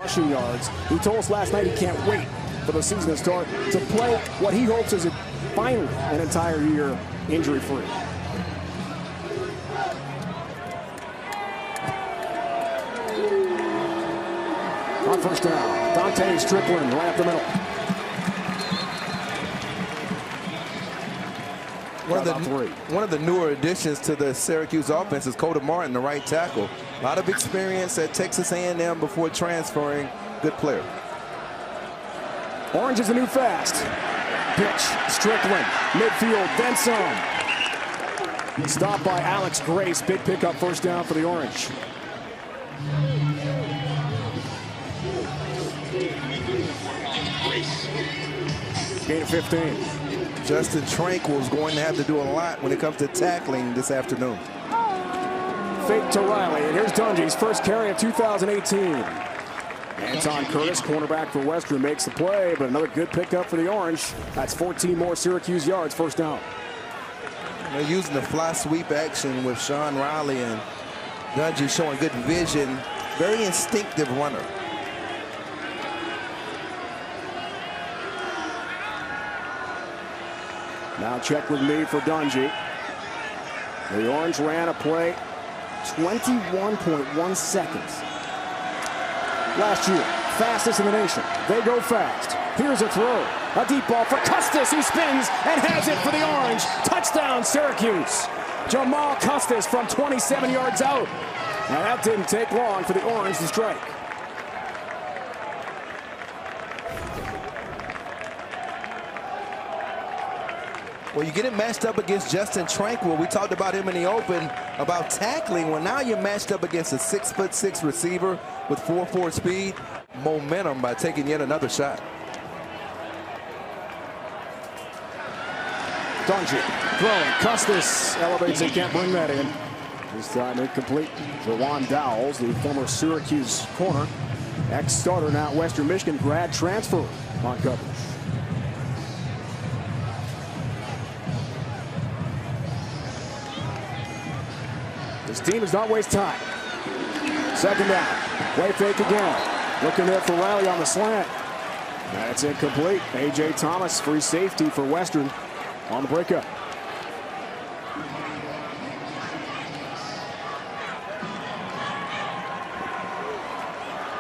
rushing yards. He told us last night he can't wait for the season to start to play what he hopes is finally an entire year injury-free. On first down, Dante Strickland right up the middle. One of the newer additions to the Syracuse offense is Koda Martin, the right tackle. A lot of experience at Texas A&M before transferring. Good player. Orange is the new fast. Pitch, Strickland, midfield, then some. Stopped by Alex Grace. Big pickup, first down for the Orange. Gain of 15. Justin Tranquil is going to have to do a lot when it comes to tackling this afternoon. Fake to Riley, and here's Dungy's first carry of 2018. Anton Curtis, cornerback for Western, makes the play, but another good pickup for the Orange. That's 14 more Syracuse yards, first down. They're using the fly sweep action with Sean Riley, and Dungy showing good vision. Very instinctive runner. Now check with me for Dungy. The Orange ran a play 21.1 seconds. Last year, fastest in the nation. They go fast. Here's a throw. A deep ball for Custis. He spins and has it for the Orange. Touchdown, Syracuse. Jamal Custis from 27 yards out. And that didn't take long for the Orange to strike. Well, you get it matched up against Justin Tranquil. We talked about him in the open about tackling. Well, now you're matched up against a 6'6" receiver with 4.4 speed. Momentum by taking yet another shot. Dungy throwing. Custis elevates. He can't bring that in. This time incomplete. Jawan Dowles, the former Syracuse corner, ex-starter, now at Western Michigan, grad transfer on coverage. This team does not waste time. Second down. Play fake again. Looking there for Riley on the slant. That's incomplete. A.J. Thomas, free safety for Western on the breakup.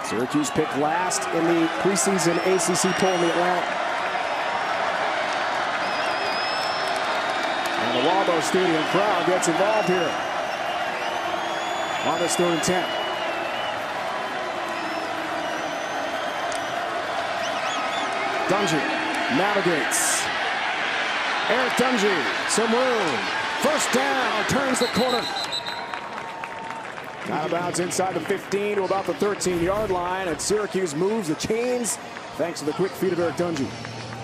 Syracuse picked last in the preseason ACC poll in the Atlantic. And the Waldo Stadium crowd gets involved here on this 3rd and 10. Dungy navigates. Eric Dungy, some room. First down, turns the corner. Out of bounds inside the 15 to about the 13-yard line, and Syracuse moves the chains thanks to the quick feet of Eric Dungy.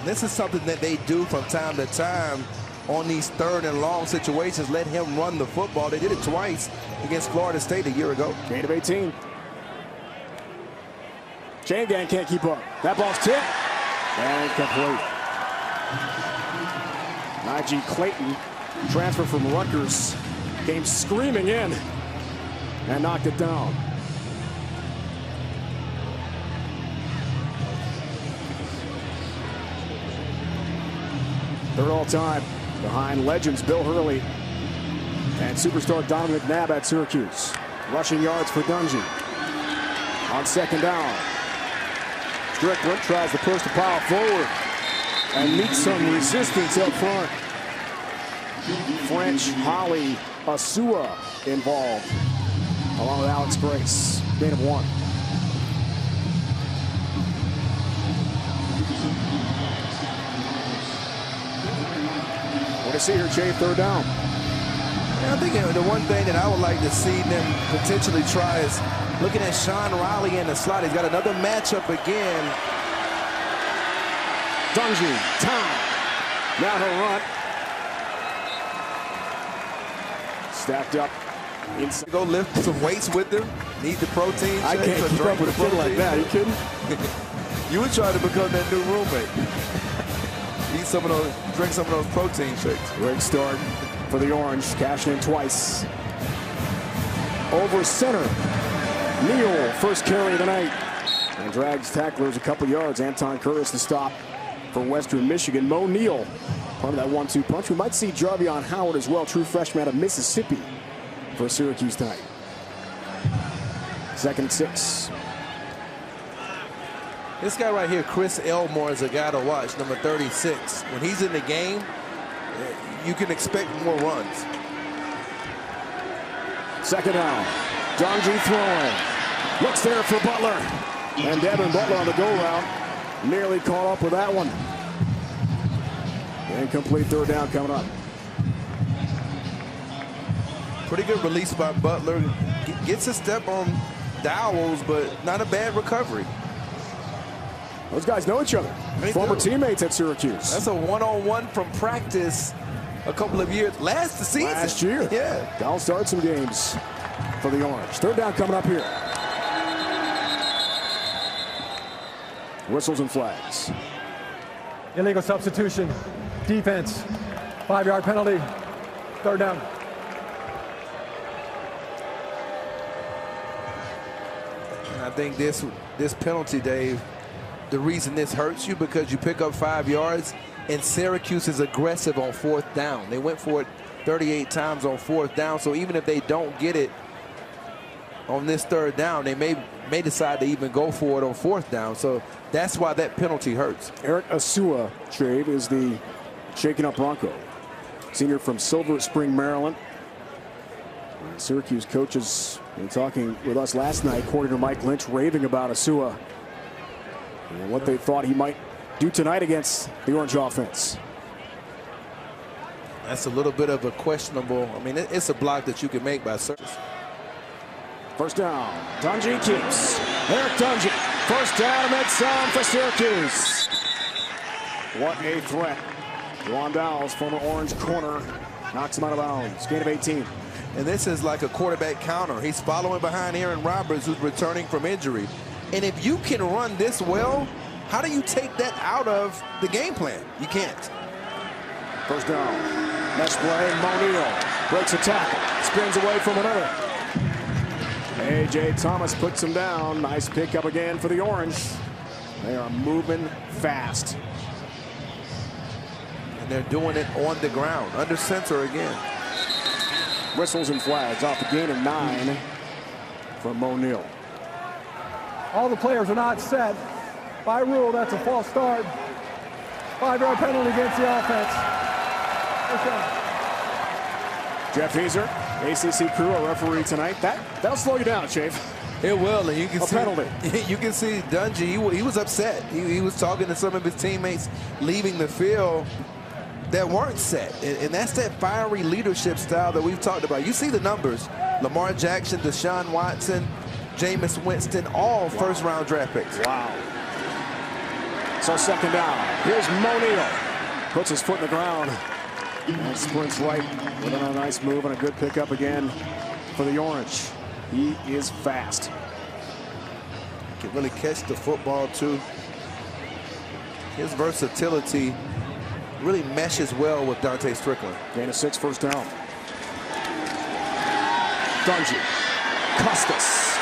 This is something that they do from time to time on these 3rd and long situations. Let him run the football. They did it twice against Florida State a year ago. Gain of 18. Chain gang can't keep up. That ball's tipped and complete. Najee Clayton, transfer from Rutgers, came screaming in and knocked it down. Third all time behind legends Bill Hurley and superstar Donovan McNabb at Syracuse. Rushing yards for Dungy. On second down, Strickland tries to push the pile forward and meets some resistance up front. French, Holly, Asua involved, along with Alex Grace. Gain of 1. What do you see here, Jay? Third down. Yeah, I think the one thing that I would like to see them potentially try is looking at Sean Riley in the slot. He's got another matchup again. Dungy, time. Now he'll run. Stacked up inside. Go lift some weights with him. Need the protein shake. I can't keep up with a kid like that. You kidding? You would try to become that new roommate. Eat some of those, drink some of those protein shakes. Great start for the Orange, cashing in twice. Over center. Neal, first carry of the night. And drags tacklers a couple yards. Anton Curtis the stop for Western Michigan. Mo Neal, part of that 1-2 punch. We might see Jarvion Howard as well, true freshman out of Mississippi for Syracuse tonight. 2nd and 6. This guy right here, Chris Elmore, is a guy to watch, number 36. When he's in the game, you can expect more runs. 2nd down. Donji throwing. Looks there for Butler. And Devin Butler on the go route. Nearly caught up with that one. Incomplete 3rd down coming up. Pretty good release by Butler. Gets a step on Dowells, but not a bad recovery. Those guys know each other. Former teammates at Syracuse. That's a one-on-one from practice a couple of years. Last year. Yeah. They'll start some games for the Orange. 3rd down coming up here. Whistles and flags. Illegal substitution. Defense. 5-yard penalty. 3rd down. And I think this penalty, Dave, the reason this hurts you because you pick up 5 yards and Syracuse is aggressive on 4th down. They went for it 38 times on 4th down, so even if they don't get it on this 3rd down, they may decide to even go for it on 4th down. So that's why that penalty hurts. Eric Asua, Shave, is the shaken up Bronco. Senior from Silver Spring, Maryland. Syracuse coaches were talking with us last night, coordinator Mike Lynch raving about Asua and what they thought he might do tonight against the Orange offense. That's a little bit of a questionable. I mean, it's a block that you can make by Syracuse. 1st down. Dungy keeps. Eric Dungy. 1st down and then some for Syracuse. What a threat. Juan Dowells, former Orange corner, knocks him out of bounds. Gain of 18. And this is like a quarterback counter. He's following behind Aaron Roberts, who's returning from injury. And if you can run this well, how do you take that out of the game plan? You can't. 1st down. Next play, Mo Neal breaks a tackle, spins away from another. A.J. Thomas puts him down. Nice pickup again for the Orange. They are moving fast. And they're doing it on the ground, under center again. Whistles and flags off the gain of 9 from Mo Neal. All the players are not set. By rule, that's a false start. 5-yard penalty against the offense. Jeff Heiser, ACC crew, a referee tonight. That'll slow you down, Chafe. It will, and you can see penalty. You can see Dungy. He was upset. He was talking to some of his teammates leaving the field that weren't set, and that's that fiery leadership style that we've talked about. You see the numbers: Lamar Jackson, Deshaun Watson, Jameis Winston, all first-round draft picks. Wow. So 2nd down. Here's Mo Neal. Puts his foot in the ground and sprints right with a nice move and a good pickup again for the Orange. He is fast. Can really catch the football too. His versatility really meshes well with Dante Strickland. Gain of 6, 1st down. Dungy. Custis.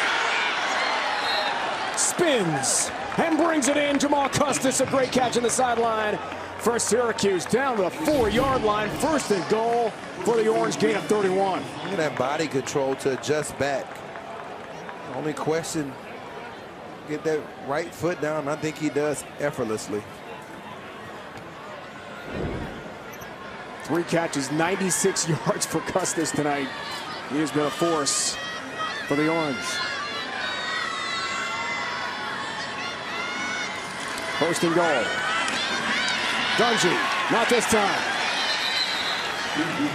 Spins and brings it in. Jamal Custis, a great catch on the sideline for Syracuse. Down to the 4-yard line. 1st and goal for the Orange. Gain of 31. Look at that body control to adjust back. Only question, get that right foot down. I think he does effortlessly. 3 catches, 96 yards for Custis tonight. He has been a force for the Orange. 1st and goal. Dungy, not this time.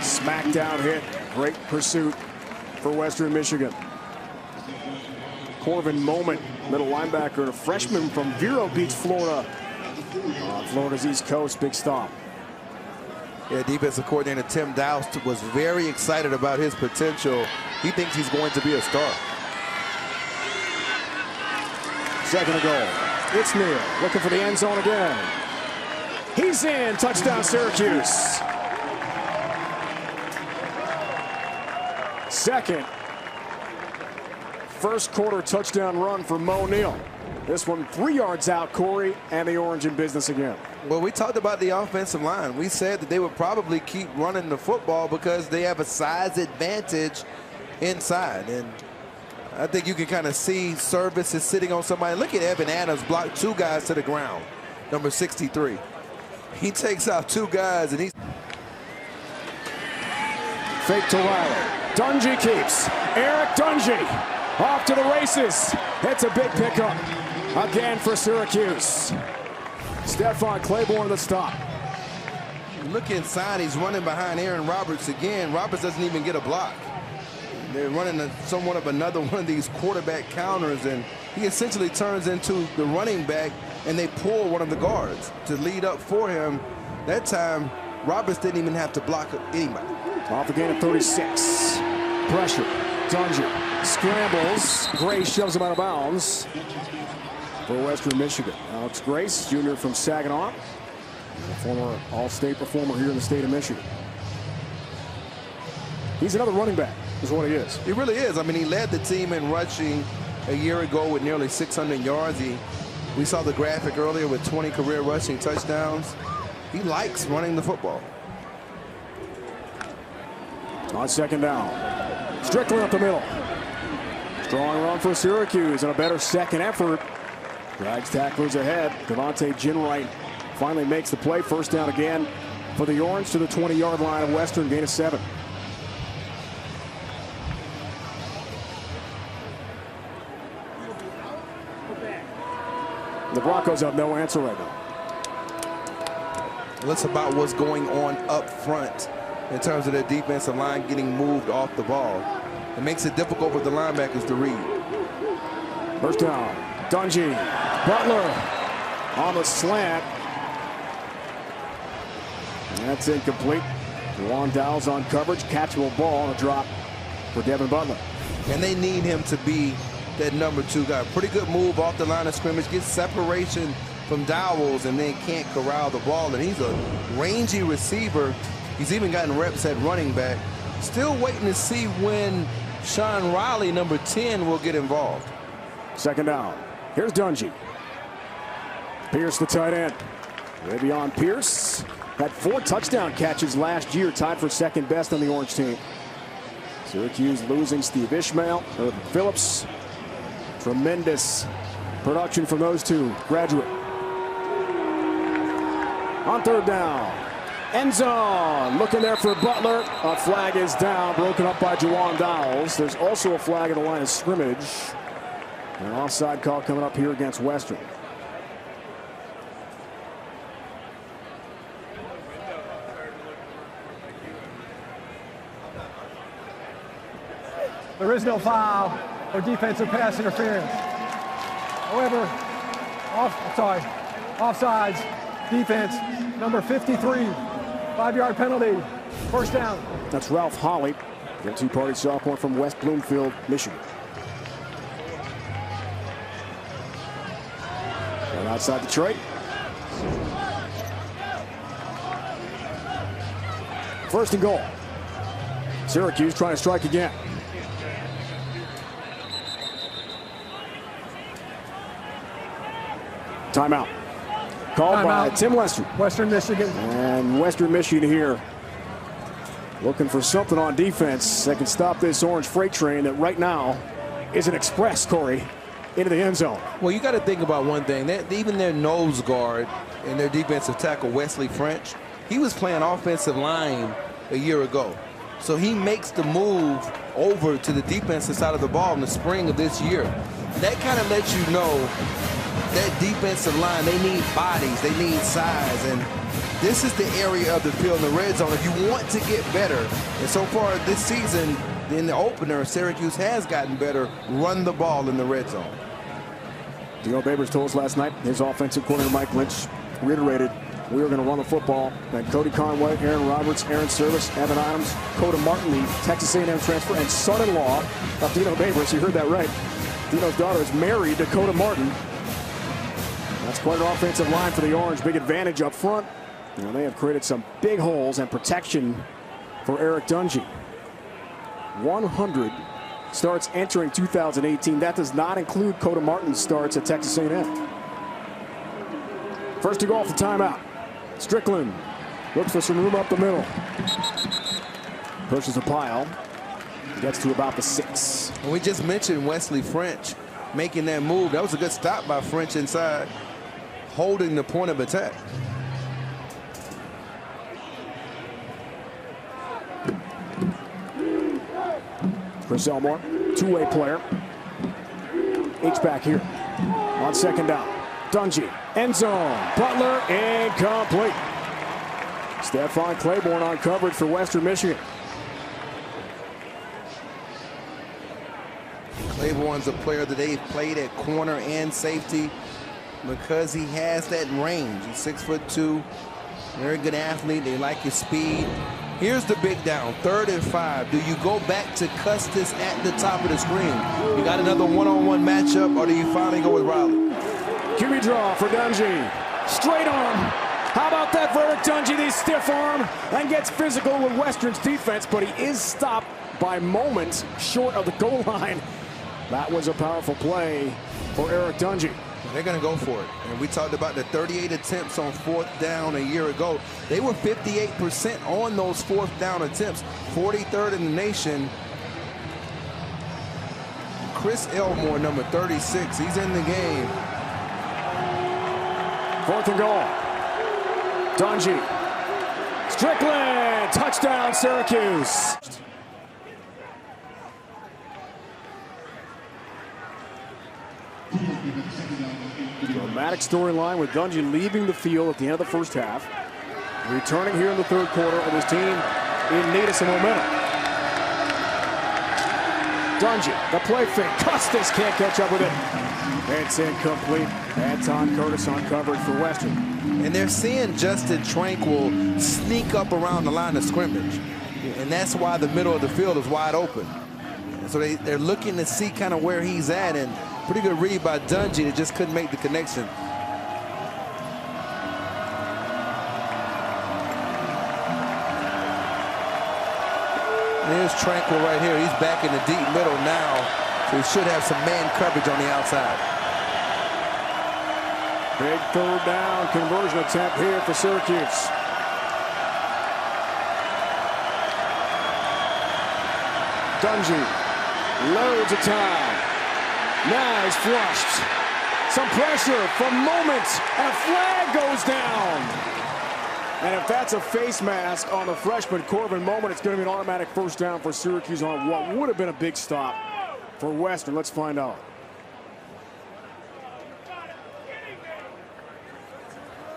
Smackdown hit. Great pursuit for Western Michigan. Corvin Moment, middle linebacker, a freshman from Vero Beach, Florida. Florida's East Coast, big stop. Yeah, defensive coordinator Tim Doust was very excited about his potential. He thinks he's going to be a star. 2nd and goal. It's Neal looking for the end zone again. He's in. Touchdown, Syracuse. 2nd. 1st quarter touchdown run for Mo Neal. This one 3 yards out, Corey, and the Orange in business again. Well, we talked about the offensive line. We said that they would probably keep running the football because they have a size advantage inside. And I think you can kind of see Service is sitting on somebody. Look at Evan Adams block 2 guys to the ground, number 63. He takes out 2 guys, and he's... Fake to Riley. Dungy keeps. Eric Dungy off to the races. It's a big pickup again for Syracuse. Stephon Claiborne the stop. Look inside. He's running behind Aaron Roberts again. Roberts doesn't even get a block. They're running somewhat of another one of these quarterback counters, and he essentially turns into the running back, and they pull one of the guards to lead up for him. That time, Roberts didn't even have to block anybody. Off again at 36. Pressure. Dungy scrambles. Gray shoves him out of bounds for Western Michigan. Alex Grace, junior from Saginaw, a former All-State performer here in the state of Michigan. He's another running back, is what he is. He really is. I mean, he led the team in rushing a year ago with nearly 600 yards. We saw the graphic earlier with 20 career rushing touchdowns. He likes running the football. On second down, Strickland up the middle. Strong run for Syracuse and a better second effort. Drags tacklers ahead. Devontae Ginwright finally makes the play. First down again for the Orange to the 20-yard line of Western, gain of 7. The Broncos have no answer right now. Well, it's about what's going on up front in terms of their defensive line getting moved off the ball. It makes it difficult for the linebackers to read. First down, Dungy, Butler on the slant. That's incomplete. Juwan Dowles on coverage, catchable ball, and a drop for Devin Butler. And they need him to be that number 2 guy. Pretty good move off the line of scrimmage, gets separation from Dowles, and then can't corral the ball. And he's a rangy receiver. He's even gotten reps at running back. Still waiting to see when Sean Riley, number 10, will get involved. Second down. Here's Dungy. Pierce, the tight end. Ravion Pierce had 4 touchdown catches last year, tied for second best on the Orange team. Syracuse losing Steve Ishmael, Irvin Phillips. Tremendous production from those 2. Graduate. On third down. End zone. Looking there for Butler. A flag is down, broken up by Juwan Dowles. There's also a flag at the line of scrimmage. An offside call coming up here against Western. There is no foul or defensive pass interference. However, offsides, defense, number 53, 5-yard penalty, first down. That's Ralph Holley, LT Party sophomore from West Bloomfield, Michigan. And outside Detroit. First and goal. Syracuse trying to strike again. Timeout. Called by Tim Western. Western Michigan. And Western Michigan here looking for something on defense that can stop this Orange freight train that right now is an express, Corey, into the end zone. Well, you got to think about one thing. Even their nose guard and their defensive tackle, Wesley French, he was playing offensive line a year ago. So he makes the move over to the defensive side of the ball in the spring of this year. That kind of lets you know that defensive line, they need bodies, they need size, and this is the area of the field in the red zone. If you want to get better, and so far this season, in the opener, Syracuse has gotten better, run the ball in the red zone. Dino Babers told us last night, his offensive coordinator Mike Lynch reiterated, we are going to run the football. And Cody Conway, Aaron Roberts, Aaron Service, Evan Adams, Koda Martin, the Texas A&M transfer, and son-in-law of Dino Babers. You heard that right. Dino's daughter is married to Koda Martin. That's quite an offensive line for the Orange. Big advantage up front. And they have created some big holes and protection for Eric Dungy. 100 starts entering 2018. That does not include Koda Martin's starts at Texas A&M. First to go off the timeout. Strickland looks for some room up the middle. Pushes a pile. Gets to about the 6. And we just mentioned Wesley French making that move. That was a good stop by French inside, holding the point of attack. Chris Elmore, two-way player. H-back here on second down. Dungy, end zone. Butler, incomplete. Stephon Claiborne on coverage for Western Michigan. Claiborne's a player that they've played at corner and safety because he has that range. He's 6'2", very good athlete. They like his speed. Here's the big down, 3rd and 5. Do you go back to Custis at the top of the screen? You got another one-on-one matchup, or do you finally go with Riley? QB draw for Dungy. Straight arm. How about that for Eric Dungy? The stiff arm and gets physical with Western's defense, but he is stopped by moments short of the goal line. That was a powerful play for Eric Dungy. They're going to go for it. And we talked about the 38 attempts on 4th down a year ago. They were 58% on those 4th down attempts, 43rd in the nation. Chris Elmore, number 36, he's in the game. 4th and goal. Dungy. Strickland, touchdown Syracuse. Dramatic storyline with Dungy leaving the field at the end of the first half. Returning here in the 3rd quarter with his team in need of some momentum. Dungy, the play fake. Custis can't catch up with it. It's incomplete. Anton Curtis on coverage for Western. And they're seeing Justin Tranquil sneak up around the line of scrimmage. And that's why the middle of the field is wide open. And so they're looking to see kind of where he's at. And pretty good read by Dungy that just couldn't make the connection. And here's Tranquil right here. He's back in the deep middle now. So he should have some man coverage on the outside. Big 3rd down conversion attempt here for Syracuse. Dungy loads of time. Now he's flushed. Some pressure for moments, and a flag goes down. And if that's a face mask on the freshman Corvin Moment, it's going to be an automatic 1st down for Syracuse on what would have been a big stop for Western. Let's find out.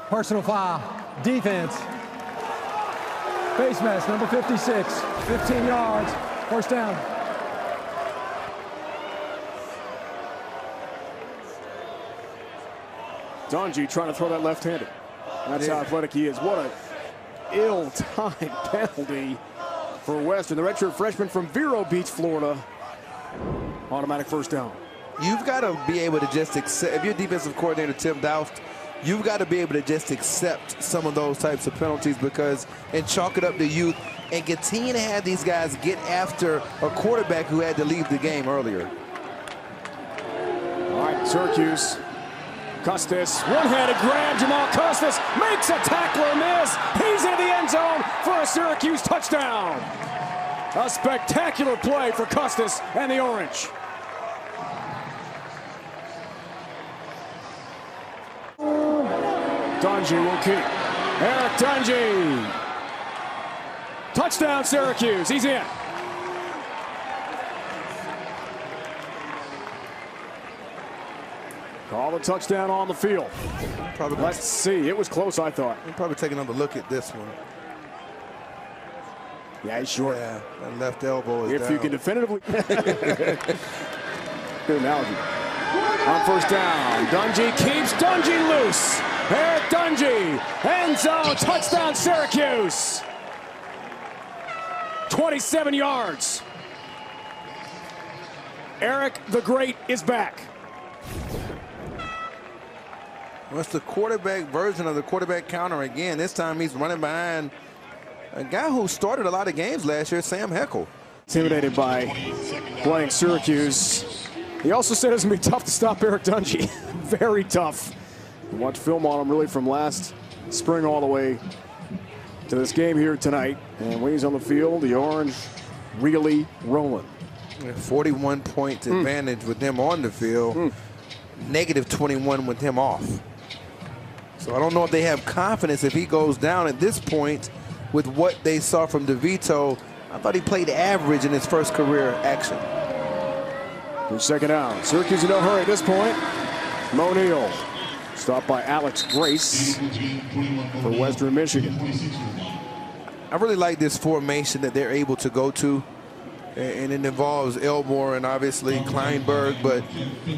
Personal foul, defense. Face mask, number 56, 15 yards, 1st down. Dungy trying to throw that left-handed. That's how athletic he is. What a ill-timed penalty for Western. The redshirt freshman from Vero Beach, Florida. Automatic 1st down. You've got to be able to just accept, if you're defensive coordinator Tim Doust, you've got to be able to just accept some of those types of penalties and chalk it up to youth and continue to have these guys get after a quarterback who had to leave the game earlier. All right, Syracuse. Custis, one-handed grab. Jamal Custis makes a tackler miss. He's into the end zone for a Syracuse touchdown. A spectacular play for Custis and the Orange. Dungy will keep. Eric Dungy. Touchdown Syracuse. He's in. Call the touchdown on the field. Let's see. It was close, I thought. We'll probably take another look at this one. Yeah, he's short. Yeah, that left elbow is if down. You can definitively. Good analogy. On 1st down, Dungy keeps Dungy loose. Eric Dungy, end zone, touchdown Syracuse. 27 yards. Eric the Great is back. Well, it's the quarterback version of the quarterback counter again. This time he's running behind a guy who started a lot of games last year, Sam Heckel. Intimidated by playing Syracuse. He also said it's going to be tough to stop Eric Dungey. Very tough. Watch film on him really from last spring all the way to this game here tonight. And when he's on the field, the Orange really rolling. 41 point advantage with them on the field. Negative 21 with him off. So I don't know if they have confidence if he goes down at this point with what they saw from DeVito. I thought he played average in his first career action. Here's second down. Syracuse in no hurry at this point. Mo Neal stopped by Alex Grace for Western Michigan. I really like this formation that they're able to go to. And it involves Elmore and obviously Kleinberg, but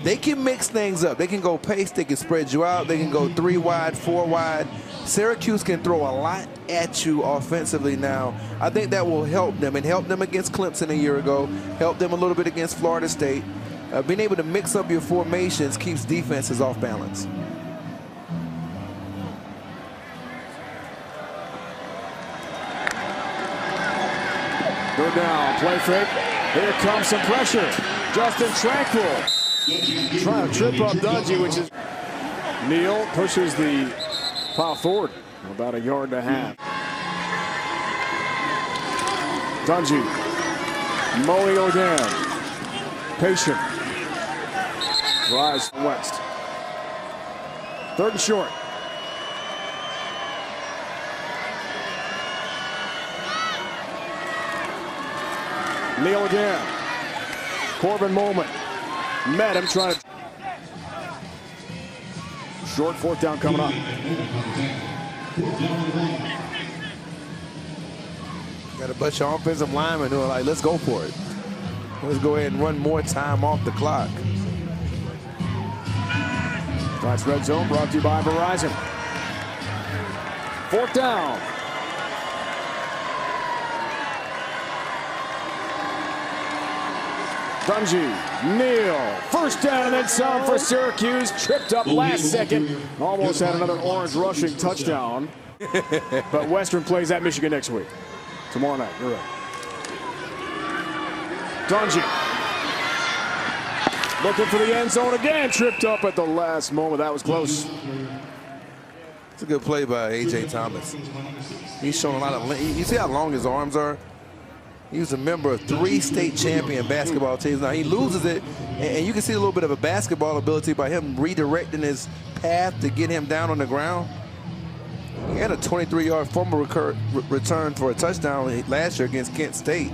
they can mix things up. They can go pace, they can spread you out, they can go 3 wide, 4 wide. Syracuse can throw a lot at you offensively now. I think that will help them, and help them against Clemson a year ago, help them a little bit against Florida State. Being able to mix up your formations keeps defenses off balance. Third down, play fake. Here comes some pressure. Justin Tranquil trying to trip up Dungey, which is Neal pushes the pile forward about 1.5 yards. Dungey, Mo Neal again. Patient. Rise west. 3rd and short. Neal again. Corbin moment. Met him trying to. Short 4th down coming up. Got a bunch of offensive linemen who are like, let's go for it. Let's go ahead and run more time off the clock. That's Red Zone brought to you by Verizon. 4th down. Dungey, Neal, 1st down and then some for Syracuse. Tripped up last second. Almost had another Orange rushing touchdown. But Western plays at Michigan next week. Tomorrow night, you're right. Dungey. Looking for the end zone again. Tripped up at the last moment. That was close. It's a good play by A.J. Thomas. He's shown a lot of, you see how long his arms are? He was a member of 3 state champion basketball teams. Now he loses it, and you can see a little bit of a basketball ability by him redirecting his path to get him down on the ground. He had a 23-yard fumble return for a touchdown last year against Kent State.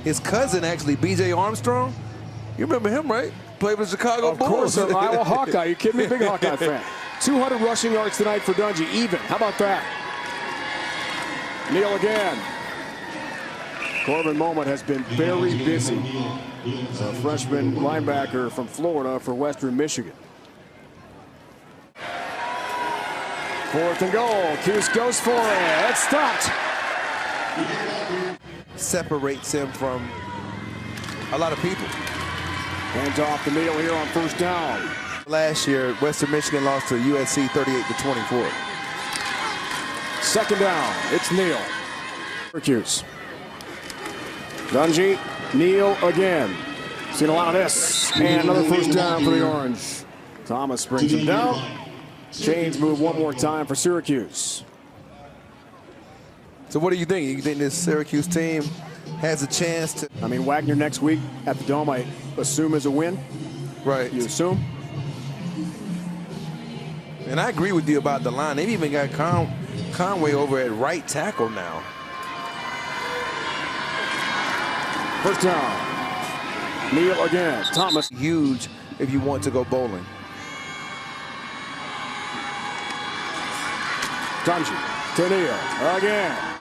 His cousin, actually, B.J. Armstrong, you remember him, right? Played with the Chicago Bulls. Of course, an Iowa Hawkeye. You kidding me? Big Hawkeye fan. 200 rushing yards tonight for Dungey, even. How about that? Neal again. Corbin Moment has been very busy. A freshman linebacker from Florida for Western Michigan. 4th and goal. Cuse goes for it. It's stopped. Separates him from a lot of people. Hands off the Neal here on 1st down. Last year, Western Michigan lost to USC 38-24. 2nd down. It's Neal. Syracuse. Dungey, Neal again. Seen a lot of this. And another 1st down for the Orange. Thomas brings him down. Chains move one more time for Syracuse. So what do you think? You think this Syracuse team has a chance to? I mean, Wagner next week at the Dome, I assume is a win. Right. You assume? And I agree with you about the line. They've even got Conway over at right tackle now. 1st down. Neal again. Thomas. Huge if you want to go bowling. Dungey to Neal again.